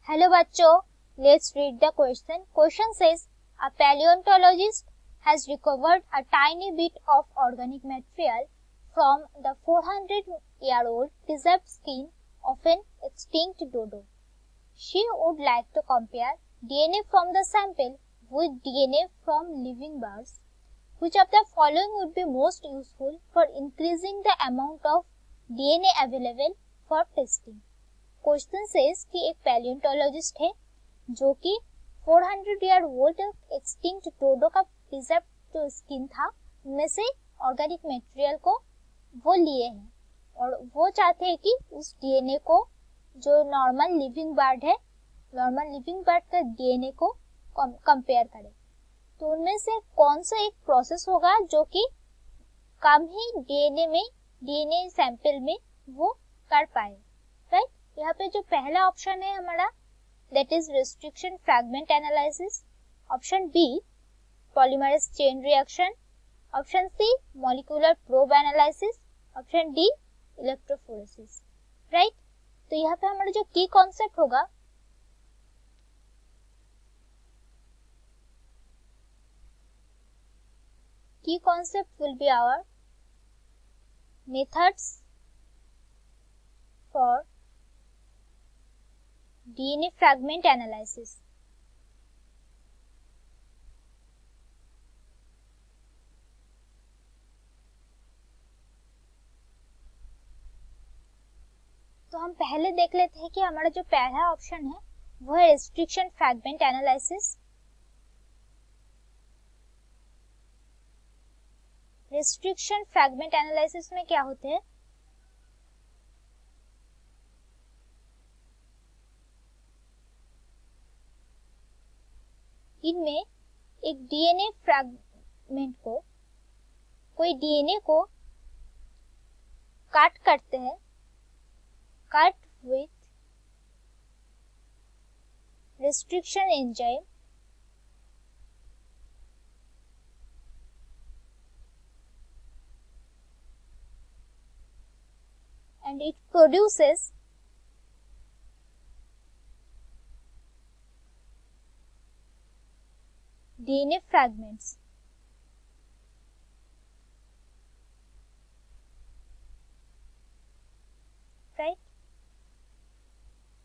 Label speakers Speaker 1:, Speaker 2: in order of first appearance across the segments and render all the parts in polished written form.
Speaker 1: Hello बच्चों, let's read the question. Question says, a paleontologist has recovered a tiny bit of organic material from the 400-year-old preserved skin of an extinct dodo. She would like to compare DNA from the sample with DNA from living birds. Which of the following would be most useful for increasing the amount of DNA available for testing? Question says कि एक पैलियोंटोलॉजिस्ट है जो कि 400 year old extinct डोडो का preserve जो skin था उनमें से ऑर्गेनिक मटेरियल को वो लिए हैं और वो चाहते हैं कि उस डीएनए को जो नॉर्मल लिविंग बर्ड है नॉर्मल लिविंग बर्ड का डीएनए को कंपेयर करें। तो उनमें से कौन सा एक प्रोसेस होगा जो कि कम ही डीएनए सैंपल में वो कर पाए, राइट। यहाँ पे जो पहला ऑप्शन है हमारा that is restriction fragment analysis, option B polymerase chain reaction, option C molecular probe analysis, option D electrophoresis, right. तो यहाँ पे हमारा जो की कॉन्सेप्ट होगा की concept will be our methods for DNA fragment analysis. तो हम पहले देख लेते हैं कि हमारा जो पहला ऑप्शन है वो है restriction fragment analysis. Restriction fragment analysis में क्या होते हैं, इनमें एक डीएनए फ्रैगमेंट को कोई डीएनए को काट करते हैं, cut with restriction enzyme and it produces DNA fragments. Right.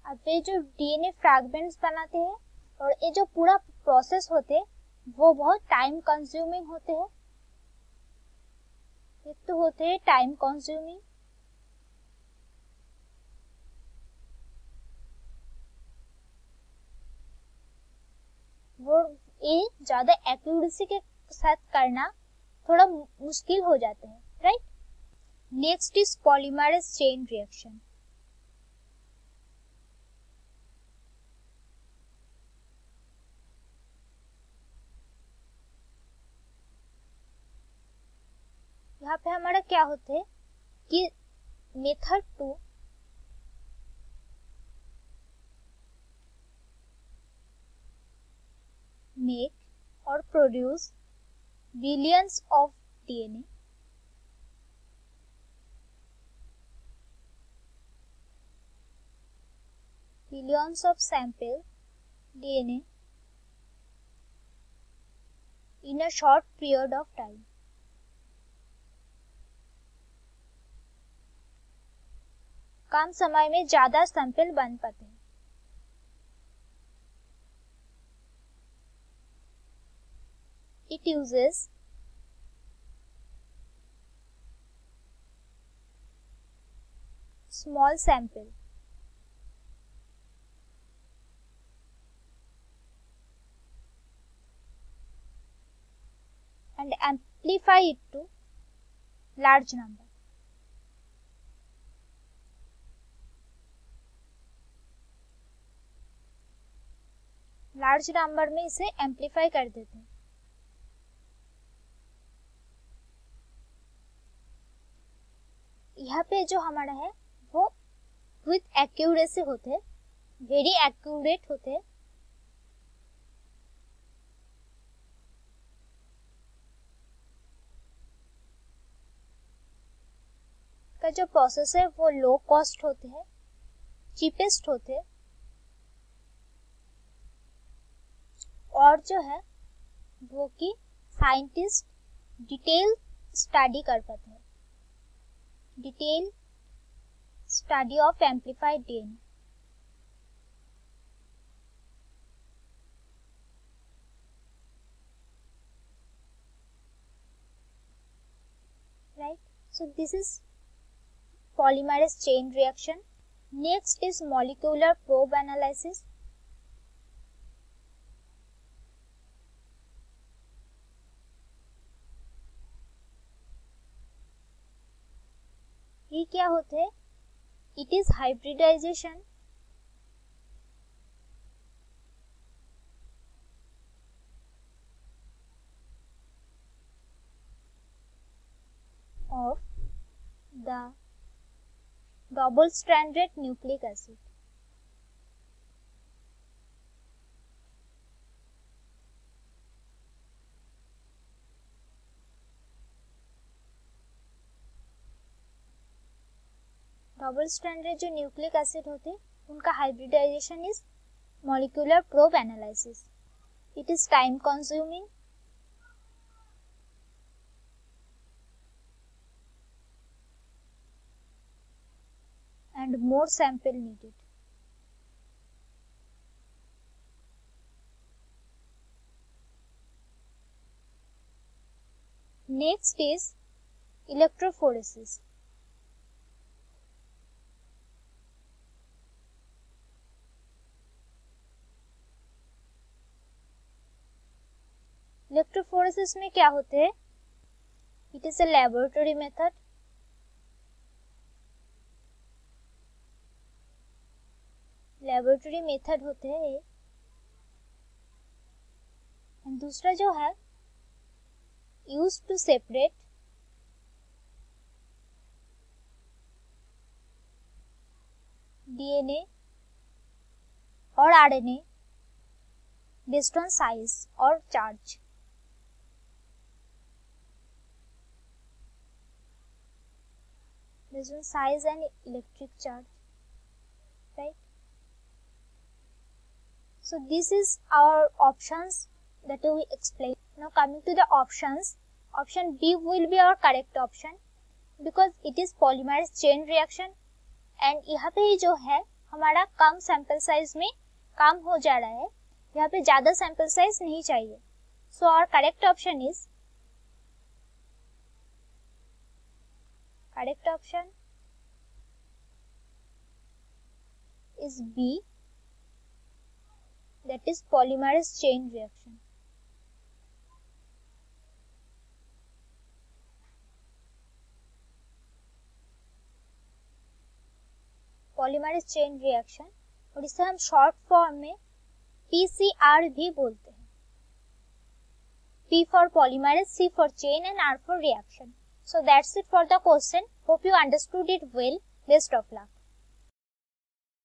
Speaker 1: अब ये जो डीएनए फ्रैगमेंट्स बनाते हैं और ये जो पूरा प्रोसेस होते हैं वो बहुत टाइम कंज्यूमिंग होते हैं। एक तो होते हैं टाइम कंज्यूमिंग, वो ये ज्यादा एक्यूरेसी के साथ करना थोड़ा मुश्किल हो जाता है, right. Next is polymerase chain reaction. यहाँ पे हमारा क्या होता है कि method 2 make or produce billions of DNA billions of sample DNA in a short period of time. कम समय में ज्यादा सैंपल बन पाते हैं। It uses small sample and amplify it to large number. Large number में इसे एम्पलीफाई कर देते हैं। यहाँ पे जो हमारा है वो विथ एक्यूरेसी होते हैं, वेरी एक्यूरेट होते हैं। का जो प्रोसेस है वो लो कॉस्ट होते हैं, चीपेस्ट होते हैं और जो है वो कि साइंटिस्ट डिटेल स्टडी कर पाते हैं, detail study of amplified DNA. Right? So this is polymerase chain reaction. Next is molecular probe analysis. ये क्या होते हैं? It is hybridization of the double-stranded nucleic acid. Double stranded जो न्यूक्लिक एसिड होते हैं उनका hybridization is molecular probe analysis. It is time consuming and more sample needed. Next is electrophoresis. Electrophoresis में क्या होते हैं? It is a laboratory method होते हैं. एंड दूसरा जो है यूज टू सेपरेट डीएनए और आरएनए बेस्ड ऑन साइज और charge. based on size and electric charge, right? So this is our options that we explain. Now coming to the options, option B will be our correct option because it is polymerase chain reaction and यहाँ पे जो है हमारा कम sample size में काम हो जा रहा है, यहाँ पे ज्यादा सैंपल साइज नहीं चाहिए. So our correct option is B, that is polymerase chain reaction. Polymerase chain reaction और इसे हम शॉर्ट फॉर्म में PCR भी बोलते हैं. P for polymerase, C for chain and R for reaction. So that's it for the question. Hope you understood it well. Best of luck.